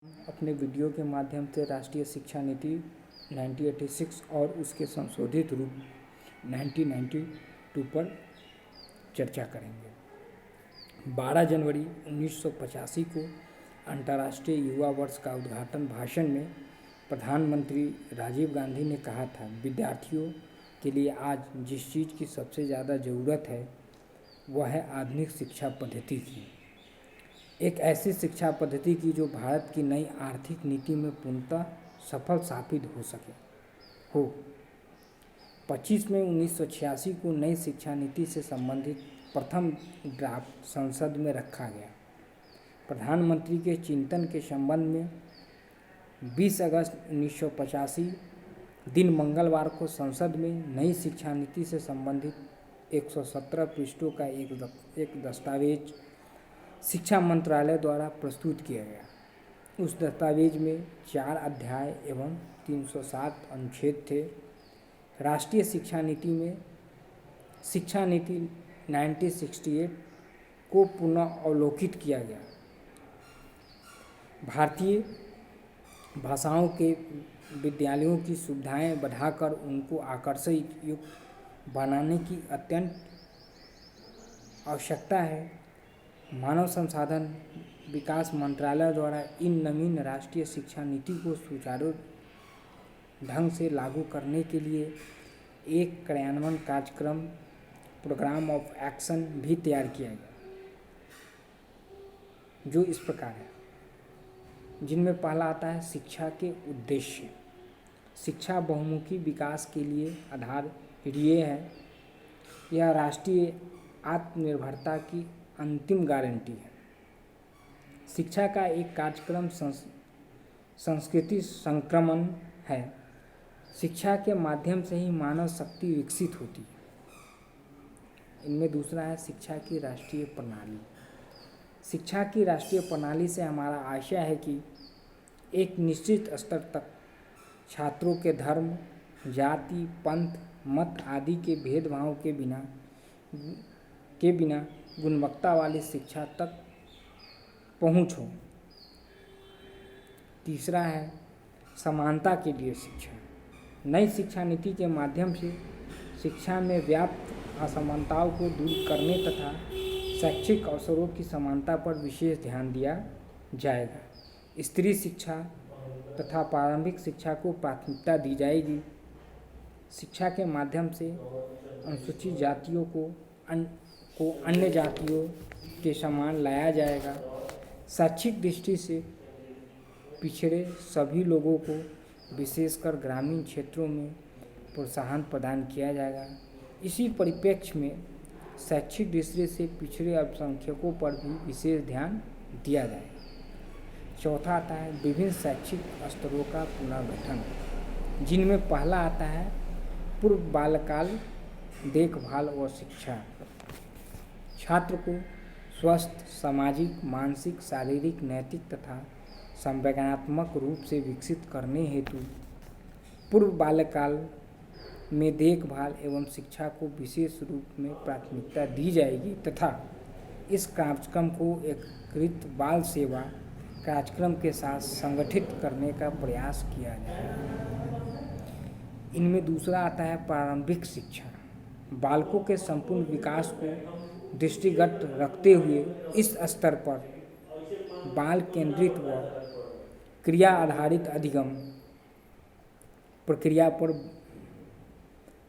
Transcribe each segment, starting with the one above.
अपने वीडियो के माध्यम से राष्ट्रीय शिक्षा नीति 1986 और उसके संशोधित रूप 1992 पर चर्चा करेंगे। 12 जनवरी 1985 को अंतर्राष्ट्रीय युवा वर्ष का उद्घाटन भाषण में प्रधानमंत्री राजीव गांधी ने कहा था, विद्यार्थियों के लिए आज जिस चीज़ की सबसे ज़्यादा ज़रूरत है वह है आधुनिक शिक्षा पद्धति की। एक ऐसी शिक्षा पद्धति की जो भारत की नई आर्थिक नीति में पूर्णतः सफल साबित हो। 25 मई 1986 को नई शिक्षा नीति से संबंधित प्रथम ड्राफ्ट संसद में रखा गया। प्रधानमंत्री के चिंतन के संबंध में 20 अगस्त 1985 दिन मंगलवार को संसद में नई शिक्षा नीति से संबंधित 117 पृष्ठों का एक दस्तावेज शिक्षा मंत्रालय द्वारा प्रस्तुत किया गया। उस दस्तावेज में 4 अध्याय एवं 307 अनुच्छेद थे। राष्ट्रीय शिक्षा नीति में शिक्षा नीति 1968 को पुनः अवलोकित किया गया। भारतीय भाषाओं के विद्यालयों की सुविधाएं बढ़ाकर उनको आकर्षक युक्त बनाने की अत्यंत आवश्यकता है। मानव संसाधन विकास मंत्रालय द्वारा इन नवीन राष्ट्रीय शिक्षा नीति को सुचारू ढंग से लागू करने के लिए एक कार्यान्वयन कार्यक्रम प्रोग्राम ऑफ एक्शन भी तैयार किया गया, जो इस प्रकार है, जिनमें पहला आता है शिक्षा के उद्देश्य। शिक्षा बहुमुखी विकास के लिए आधार है। यह राष्ट्रीय आत्मनिर्भरता की अंतिम गारंटी है। शिक्षा का एक कार्यक्रम संस्कृति संक्रमण है। शिक्षा के माध्यम से ही मानव शक्ति विकसित होती है। इनमें दूसरा है शिक्षा की राष्ट्रीय प्रणाली। शिक्षा की राष्ट्रीय प्रणाली से हमारा आशय है कि एक निश्चित स्तर तक छात्रों के धर्म, जाति, पंथ, मत आदि के भेदभाव के बिना गुणवत्ता वाली शिक्षा तक पहुँच हो। तीसरा है समानता के लिए शिक्षा। नई शिक्षा नीति के माध्यम से शिक्षा में व्याप्त असमानताओं को दूर करने तथा शैक्षिक अवसरों की समानता पर विशेष ध्यान दिया जाएगा। स्त्री शिक्षा तथा प्रारंभिक शिक्षा को प्राथमिकता दी जाएगी। शिक्षा के माध्यम से अनुसूचित जातियों को अन्य जातियों के समान लाया जाएगा। शैक्षिक दृष्टि से पिछड़े सभी लोगों को विशेषकर ग्रामीण क्षेत्रों में प्रोत्साहन प्रदान किया जाएगा। इसी परिप्रेक्ष्य में शैक्षिक दृष्टि से पिछड़े अल्पसंख्यकों पर भी विशेष ध्यान दिया जाएगा। चौथा आता है विभिन्न शैक्षिक स्तरों का पुनर्गठन, जिनमें पहला आता है पूर्व बाल्यकाल देखभाल और शिक्षा। छात्र को स्वस्थ सामाजिक, मानसिक, शारीरिक, नैतिक तथा संवेदनात्मक रूप से विकसित करने हेतु पूर्व बाल्यकाल में देखभाल एवं शिक्षा को विशेष रूप में प्राथमिकता दी जाएगी तथा इस कार्यक्रम को एकीकृत बाल सेवा कार्यक्रम के साथ संगठित करने का प्रयास किया जाएगा। इनमें दूसरा आता है प्रारंभिक शिक्षा। बालकों के संपूर्ण विकास को दृष्टिगत रखते हुए इस स्तर पर बाल केंद्रित व क्रिया आधारित अधिगम प्रक्रिया पर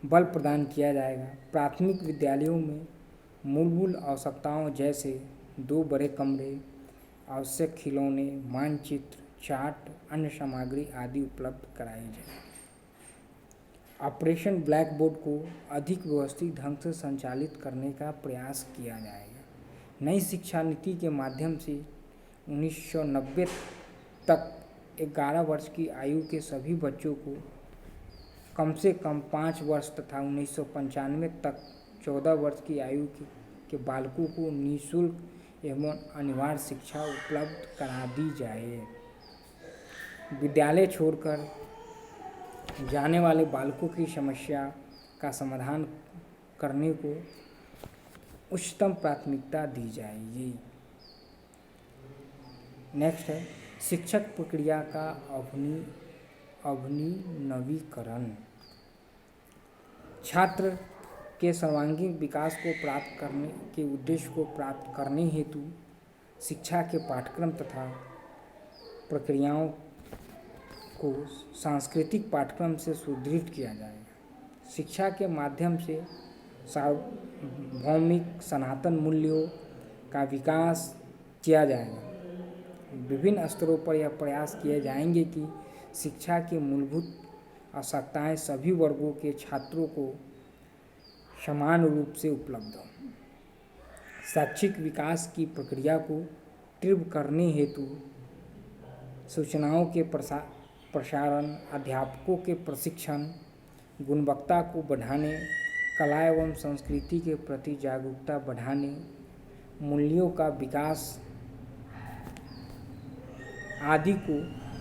बल प्रदान किया जाएगा। प्राथमिक विद्यालयों में मूलभूत आवश्यकताओं जैसे 2 बड़े कमरे, आवश्यक खिलौने, मानचित्र, चार्ट, अन्य सामग्री आदि उपलब्ध कराई जाए। ऑपरेशन ब्लैक बोर्ड को अधिक व्यवस्थित ढंग से संचालित करने का प्रयास किया जाएगा। नई शिक्षा नीति के माध्यम से 1990 तक 11 वर्ष की आयु के सभी बच्चों को कम से कम 5 वर्ष तथा 1995 तक 14 वर्ष की आयु के बालकों को निःशुल्क एवं अनिवार्य शिक्षा उपलब्ध करा दी जाए। विद्यालय छोड़कर जाने वाले बालकों की समस्या का समाधान करने को उच्चतम प्राथमिकता दी जाएगी। नेक्स्ट है शिक्षक प्रक्रिया का अभिनवीकरण। छात्र के सर्वांगीण विकास को प्राप्त करने के उद्देश्य को प्राप्त करने हेतु शिक्षा के पाठ्यक्रम तथा प्रक्रियाओं को सांस्कृतिक पाठ्यक्रम से सुदृढ़ किया जाएगा। शिक्षा के माध्यम से सार्वभौमिक सनातन मूल्यों का विकास किया जाएगा। विभिन्न स्तरों पर यह प्रयास किए जाएंगे कि शिक्षा की मूलभूत आवश्यकताएं सभी वर्गों के छात्रों को समान रूप से उपलब्ध हों। शैक्षिक विकास की प्रक्रिया को तीव्र करने हेतु सूचनाओं के प्रसारण, अध्यापकों के प्रशिक्षण, गुणवत्ता को बढ़ाने, कला एवं संस्कृति के प्रति जागरूकता बढ़ाने, मूल्यों का विकास आदि को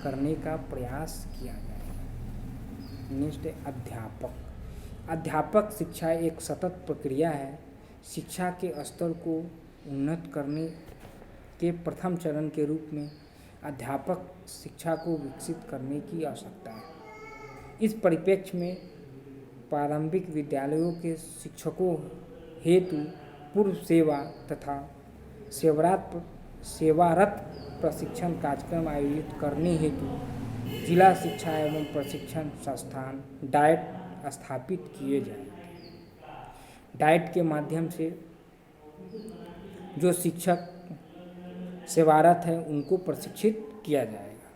करने का प्रयास किया जाएगा। नेक्स्ट है अध्यापक शिक्षा एक सतत प्रक्रिया है। शिक्षा के स्तर को उन्नत करने के प्रथम चरण के रूप में अध्यापक शिक्षा को विकसित करने की आवश्यकता है। इस परिप्रेक्ष्य में प्रारंभिक विद्यालयों के शिक्षकों हेतु पूर्व सेवा तथा सेवारत प्रशिक्षण कार्यक्रम आयोजित करने हेतु जिला शिक्षा एवं प्रशिक्षण संस्थान डाइट स्थापित किए जाएंगे। डाइट के माध्यम से जो शिक्षक सेवारत हैं उनको प्रशिक्षित किया जाएगा।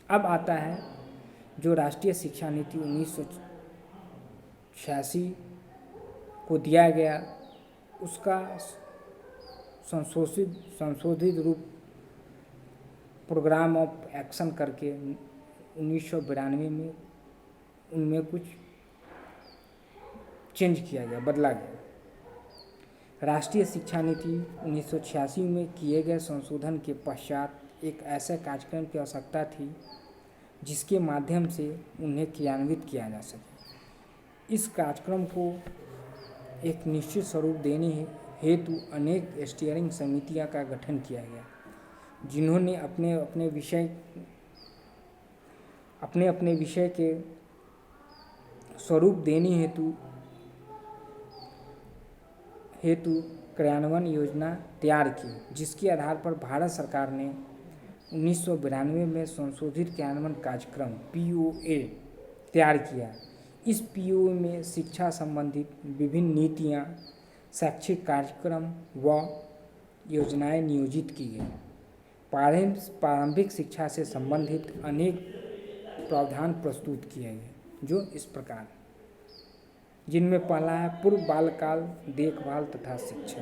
अब आता है जो राष्ट्रीय शिक्षा नीति 1986 को दिया गया उसका संशोधित रूप प्रोग्राम ऑफ एक्शन करके 1992 में उनमें कुछ चेंज किया गया, बदला गया। राष्ट्रीय शिक्षा नीति 1986 में किए गए संशोधन के पश्चात एक ऐसे कार्यक्रम की आवश्यकता थी जिसके माध्यम से उन्हें क्रियान्वित किया जा सके। इस कार्यक्रम को एक निश्चित स्वरूप देने हेतु अनेक स्टीयरिंग समितियां का गठन किया गया, जिन्होंने अपने अपने विषय के स्वरूप देने हेतु क्रियान्वयन योजना तैयार की, जिसके आधार पर भारत सरकार ने 1992 में संशोधित क्रियान्वयन कार्यक्रम POA तैयार किया। इस POA में शिक्षा संबंधित विभिन्न नीतियाँ, शैक्षिक कार्यक्रम व योजनाएं नियोजित की गई। प्रारंभिक शिक्षा से संबंधित अनेक प्रावधान प्रस्तुत किए गए, जो इस प्रकार, जिनमें पहला है पूर्व बालकाल देखभाल तथा शिक्षा।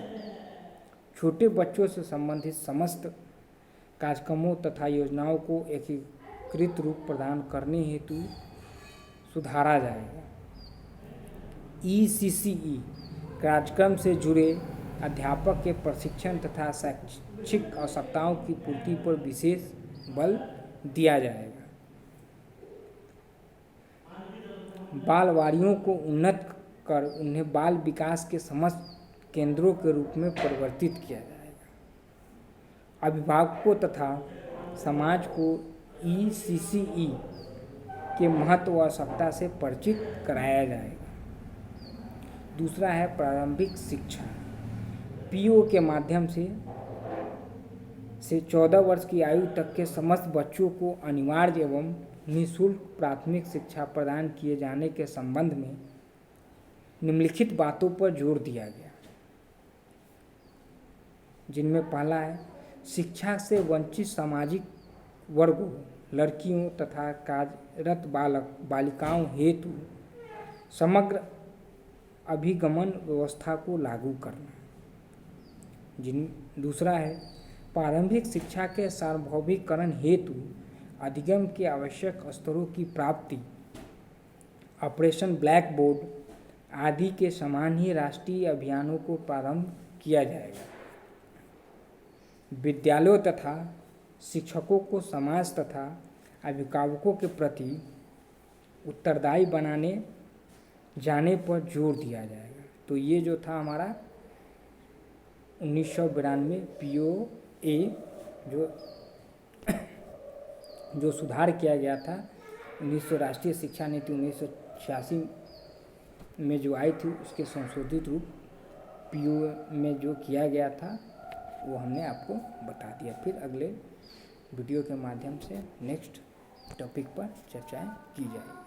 छोटे बच्चों से संबंधित समस्त कार्यक्रमों तथा योजनाओं को एकीकृत रूप प्रदान करने हेतु सुधारा जाएगा। ECCE कार्यक्रम से जुड़े अध्यापक के प्रशिक्षण तथा शैक्षिक आवश्यकताओं की पूर्ति पर विशेष बल दिया जाएगा। बालवाड़ियों को उन्नत कर उन्हें बाल विकास के समस्त केंद्रों के रूप में परिवर्तित किया जाएगा। अभिभावकों तथा समाज को ECCE के महत्व व आवश्यकता से परिचित कराया जाएगा। दूसरा है प्रारंभिक शिक्षा। PO के माध्यम से 14 वर्ष की आयु तक के समस्त बच्चों को अनिवार्य एवं निःशुल्क प्राथमिक शिक्षा प्रदान किए जाने के संबंध में निम्नलिखित बातों पर जोर दिया गया, जिनमें पहला है शिक्षा से वंचित सामाजिक वर्गों, लड़कियों तथा कार्यरत बालिकाओं हेतु समग्र अभिगमन व्यवस्था को लागू करना। दूसरा है प्रारंभिक शिक्षा के सार्वभौमिकरण हेतु अधिगम के आवश्यक स्तरों की प्राप्ति, ऑपरेशन ब्लैक बोर्ड आदि के समान ही राष्ट्रीय अभियानों को प्रारंभ किया जाएगा। विद्यालयों तथा शिक्षकों को समाज तथा अभिभावकों के प्रति उत्तरदायी बनाने जाने पर जोर दिया जाएगा। तो ये जो था हमारा 1992 POA जो जो सुधार किया गया था 1900 राष्ट्रीय शिक्षा नीति 1986 में जो आई थी, उसके संशोधित रूप PO में जो किया गया था वो हमने आपको बता दिया। फिर अगले वीडियो के माध्यम से नेक्स्ट टॉपिक पर चर्चाएं की जाएगी।